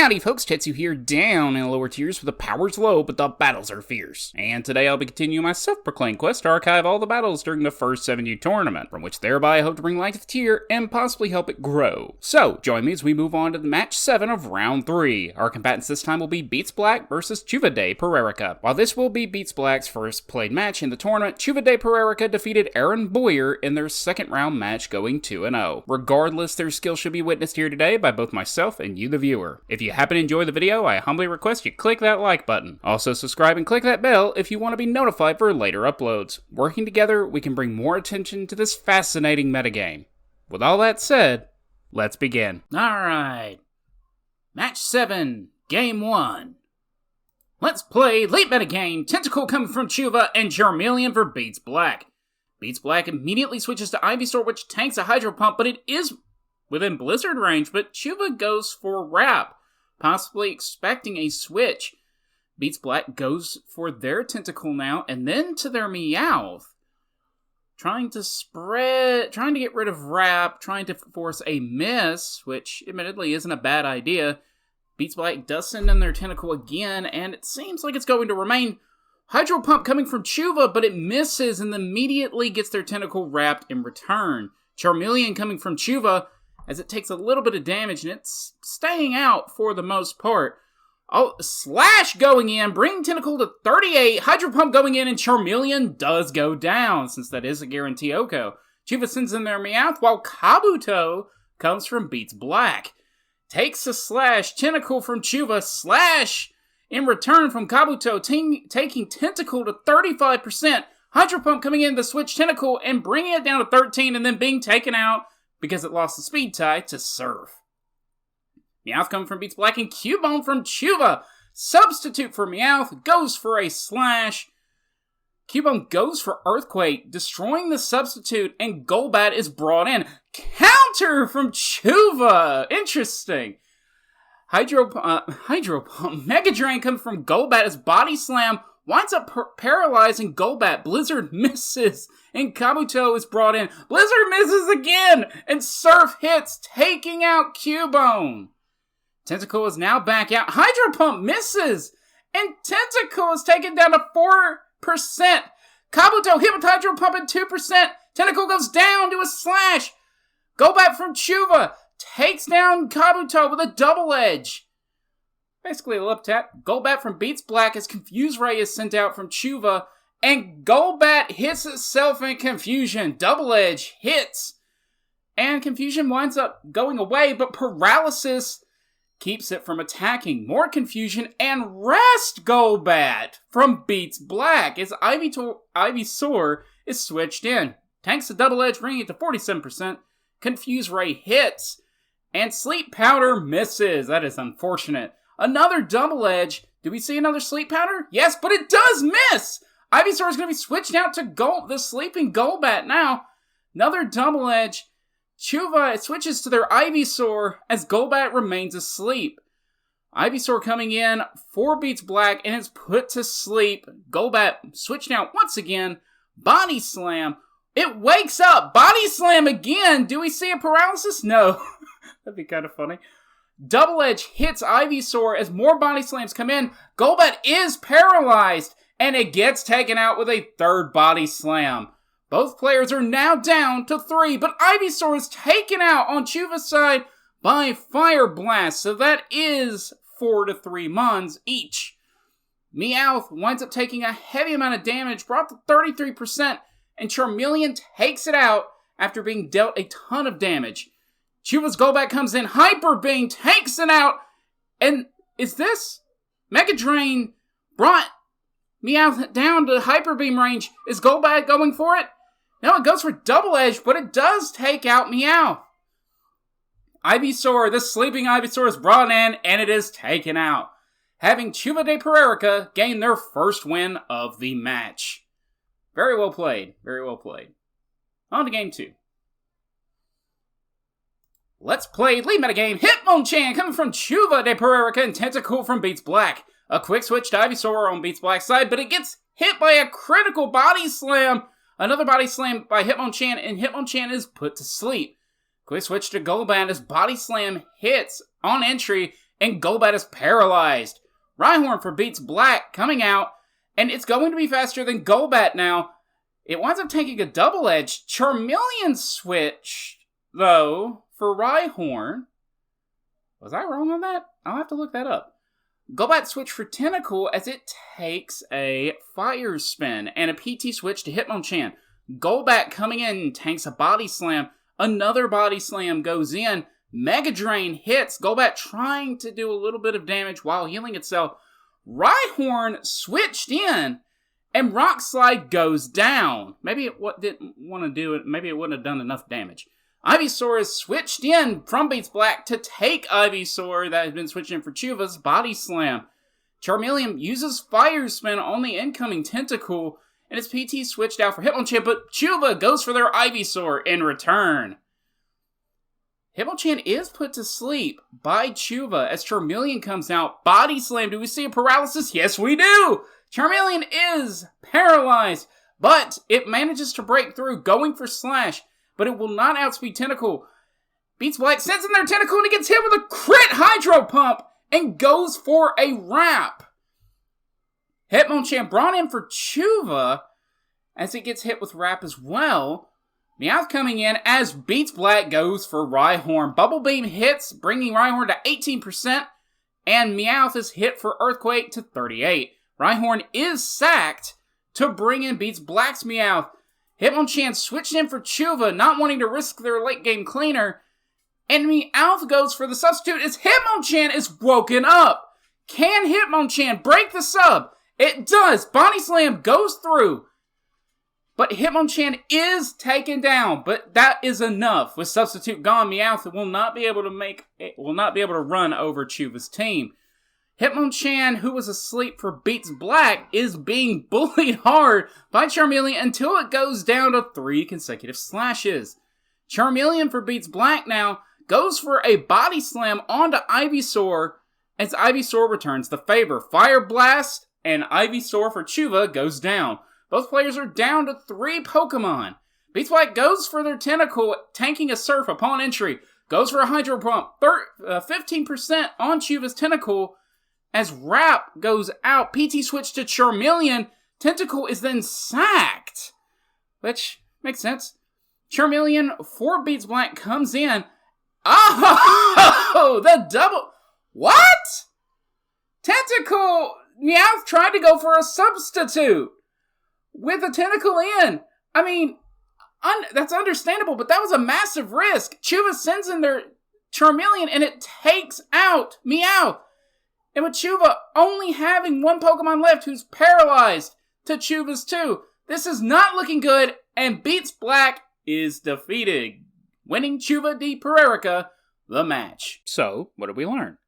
Howdy folks, Tetsu here, down in the lower tiers where the power's low but the battles are fierce. And today I'll be continuing my self-proclaimed quest to archive all the battles during the first 7U tournament, from which thereby I hope to bring light to the tier and possibly help it grow. So, join me as we move on to the match 7 of round 3. Our combatants this time will be BeatsBlack versus Chuva De Perereca. While this will be BeatsBlack's first played match in the tournament, Chuva De Perereca defeated Aaronboyer in their second round match going 2-0. Regardless, their skill should be witnessed here today by both myself and you the viewer. If you happen to enjoy the video, I humbly request you click that like button. Also subscribe and click that bell if you want to be notified for later uploads. Working together, we can bring more attention to this fascinating metagame. With all that said, let's begin. Alright. Match 7, Game 1. Let's play late metagame, Tentacle coming from Chuva and Charmeleon for BeatsBlack. BeatsBlack immediately switches to Ivysaur, which tanks a Hydro Pump, but it is within Blizzard range, but Chuva goes for Wrap, possibly expecting a switch. BeatsBlack goes for their Tentacle now, and then to their Meowth. Trying to get rid of Wrap, trying to force a miss, which admittedly isn't a bad idea. BeatsBlack does send in their Tentacle again, and it seems like it's going to remain. Hydro Pump coming from Chuva, but it misses and immediately gets their Tentacle wrapped in return. Charmeleon coming from Chuva, as it takes a little bit of damage, and it's staying out for the most part. Oh, Slash going in, bringing Tentacle to 38, Hydro Pump going in, and Charmeleon does go down, since that is a guarantee OHKO. Chuva sends in their Meowth, while Kabuto comes from BeatsBlack. Takes a Slash, Tentacle from Chuva, Slash in return from Kabuto, taking Tentacle to 35%, Hydro Pump coming in to switch Tentacle and bringing it down to 13, and then being taken out because it lost the speed tie to Surf. Meowth coming from BeatsBlack and Cubone from Chuva. Substitute for Meowth, goes for a Slash. Cubone goes for Earthquake, destroying the substitute, and Golbat is brought in. Counter from Chuva! Interesting. Hydro Pump. Mega Drain comes from Golbat as Body Slam winds up paralyzing Golbat. Blizzard misses, and Kabuto is brought in. Blizzard misses again, and Surf hits, taking out Cubone. Tentacle is now back out. Hydro Pump misses, and Tentacle is taken down to 4%. Kabuto hit with Hydro Pump at 2%. Tentacle goes down to a Slash. Golbat from Chuva takes down Kabuto with a double edge. Basically a lip tap. Golbat from BeatsBlack as Confuse Ray is sent out from Chuva, and Golbat hits itself in Confusion. Double edge hits, and Confusion winds up going away, but Paralysis keeps it from attacking. More Confusion, and Rest Golbat from BeatsBlack as Ivysaur is switched in. Tanks the double edge, bringing it to 47%. Confuse Ray hits, and Sleep Powder misses. That is unfortunate. Another double edge. Do we see another Sleep Powder? Yes, but it does miss! Ivysaur is going to be switched out to the Sleeping Golbat now. Another double edge. Chuva switches to their Ivysaur as Golbat remains asleep. Ivysaur coming in for BeatsBlack and is put to sleep. Golbat switched out once again. Body Slam. It wakes up. Body Slam again. Do we see a Paralysis? No. That'd be kind of funny. Double Edge hits Ivysaur as more Body Slams come in. Golbat is paralyzed, and it gets taken out with a third Body Slam. Both players are now down to 3, but Ivysaur is taken out on Chuva's side by Fire Blast, so that is 4-3 Mons each. Meowth winds up taking a heavy amount of damage, brought to 33%, and Charmeleon takes it out after being dealt a ton of damage. Chuva's Golbat comes in, Hyper Beam takes it out, and is this? Mega Drain brought Meowth down to Hyper Beam range. Is Golbat going for it? No, it goes for Double Edge, but it does take out Meowth. Ivysaur, this sleeping Ivysaur is brought in, and it is taken out, having Chuva De Perereca gain their first win of the match. Very well played, very well played. On to game 2. Let's play lead metagame Hitmonchan coming from Chuva De Perereca and Tentacle from BeatsBlack. A quick switch to Ivysaur on BeatsBlack's side, but it gets hit by a critical Body Slam. Another Body Slam by Hitmonchan, and Hitmonchan is put to sleep. Quick switch to Golbat as Body Slam hits on entry, and Golbat is paralyzed. Rhyhorn for BeatsBlack coming out, and it's going to be faster than Golbat now. It winds up taking a double edge. Charmeleon switch, though, for Rhyhorn. Was I wrong on that? I'll have to look that up. Golbat switch for Tentacool as it takes a Fire Spin and a PT switch to Hitmonchan. Golbat coming in, tanks a Body Slam. Another Body Slam goes in. Mega Drain hits. Golbat trying to do a little bit of damage while healing itself. Rhyhorn switched in, and Rock Slide goes down. Maybe it didn't want to do it. Maybe it wouldn't have done enough damage. Ivysaur is switched in from BeatsBlack to take Ivysaur that has been switched in for Chuva's Body Slam. Charmeleon uses Fire Spin on the incoming Tentacool, and its PT switched out for Hitmonchan, but Chuva goes for their Ivysaur in return. Hitmonchan is put to sleep by Chuva as Charmeleon comes out. Body Slam. Do we see a paralysis? Yes, we do! Charmeleon is paralyzed, but it manages to break through, going for Slash, but it will not outspeed Tentacool. BeatsBlack sends in their Tentacool and it gets hit with a crit Hydro Pump and goes for a wrap. Hitmonchan brought in for Chuva as it gets hit with wrap as well. Meowth coming in as BeatsBlack goes for Rhyhorn. Bubble Beam hits, bringing Rhyhorn to 18%, and Meowth is hit for Earthquake to 38%. Rhyhorn is sacked to bring in BeatsBlack's Meowth. Hitmonchan switched in for Chuva, not wanting to risk their late game cleaner, and Meowth goes for the substitute as Hitmonchan is woken up. Can Hitmonchan break the sub? It does. Body Slam goes through. But Hitmonchan is taken down, but that is enough. With substitute gone, Meowth will not be able to run over Chuva's team. Hitmonchan, who was asleep for BeatsBlack, is being bullied hard by Charmeleon until it goes down to 3 consecutive slashes. Charmeleon for BeatsBlack now goes for a Body Slam onto Ivysaur as Ivysaur returns the favor. Fire Blast and Ivysaur for Chuva goes down. Both players are down to 3 Pokemon. BeatsBlack goes for their Tentacool, tanking a Surf upon entry. Goes for a Hydro Pump, 15% on Chuva's Tentacool. As Wrap goes out, PT switch to Charmeleon. Tentacool is then sacked, which makes sense. Charmeleon for BeatsBlack comes in. Oh, the double. What? Tentacool. Meowth tried to go for a substitute with a Tentacool in. I mean, that's understandable, but that was a massive risk. Chuva sends in their Charmeleon, and it takes out Meowth. And with Chuva only having 1 Pokemon left who's paralyzed to Chuva's 2, this is not looking good, and BeatsBlack is defeated, winning Chuva De Perereca the match. So, what did we learn?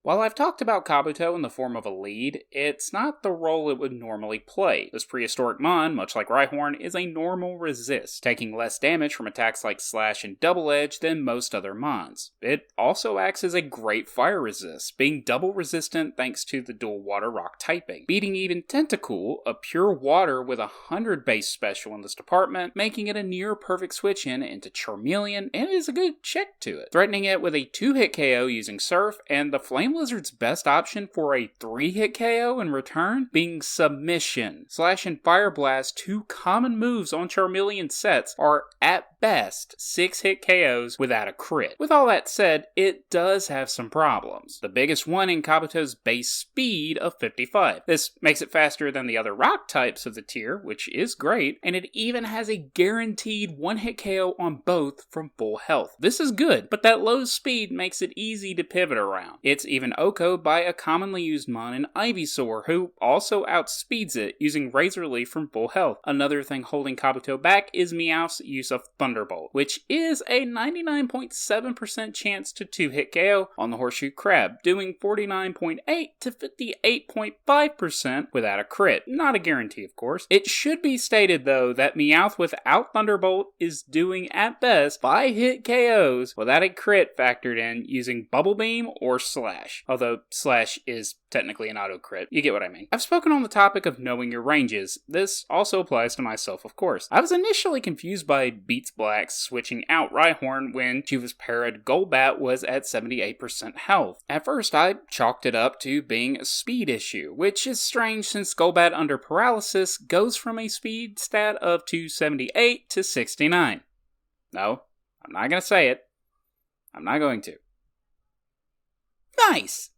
While I've talked about Kabuto in the form of a lead, it's not the role it would normally play. This prehistoric mon, much like Rhyhorn, is a normal resist, taking less damage from attacks like Slash and Double Edge than most other mons. It also acts as a great fire resist, being double resistant thanks to the dual water rock typing, beating even Tentacool, a pure water with 100 base special in this department, making it a near perfect switch in into Charmeleon, and it is a good check to it, threatening it with a 2-hit KO using Surf, and the Flame Lizard's best option for a 3-hit KO in return being Submission. Slash and Fire Blast, 2 common moves on Charmeleon sets, are at best 6-hit KOs without a crit. With all that said, it does have some problems. The biggest one in Kabuto's base speed of 55. This makes it faster than the other rock types of the tier, which is great, and it even has a guaranteed 1-hit KO on both from full health. This is good, but that low speed makes it easy to pivot around. It's even OHKO'd by a commonly used mon in Ivysaur, who also outspeeds it using Razor Leaf from full health. Another thing holding Kabuto back is Meowth's use of Thunderbolt, which is a 99.7% chance to 2-hit KO on the Horseshoe Crab, doing 49.8 to 58.5% without a crit. Not a guarantee, of course. It should be stated, though, that Meowth without Thunderbolt is doing, at best, 5-hit KOs without a crit factored in using Bubble Beam or Slash. slash. Although slash is technically an auto crit. You get what I mean. I've spoken on the topic of knowing your ranges. This also applies to myself, of course. I was initially confused by BeatsBlack switching out Rhyhorn when Chuva's paired Golbat was at 78% health. At first, I chalked it up to being a speed issue, which is strange since Golbat under paralysis goes from a speed stat of 278 to 69. No, I'm not gonna say it. I'm not going to. Nice!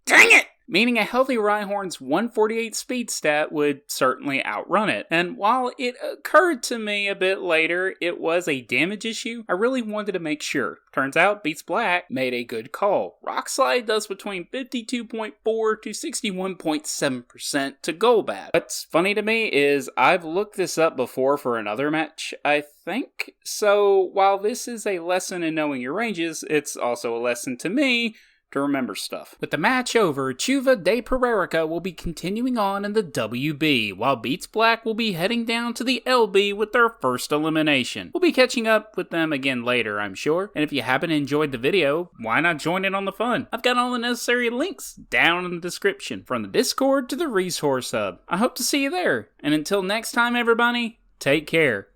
Dang it! Meaning a healthy Rhyhorn's 148 speed stat would certainly outrun it. And while it occurred to me a bit later it was a damage issue, I really wanted to make sure. Turns out BeatsBlack made a good call. Rock Slide does between 52.4 to 61.7% to Golbat. What's funny to me is I've looked this up before for another match, I think. So while this is a lesson in knowing your ranges, it's also a lesson to me to remember stuff. With the match over, Chuva De Perereca will be continuing on in the WB, while BeatsBlack will be heading down to the LB with their first elimination. We'll be catching up with them again later, I'm sure, and if you haven't enjoyed the video, why not join in on the fun? I've got all the necessary links down in the description, from the Discord to the Resource Hub. I hope to see you there, and until next time everybody, take care.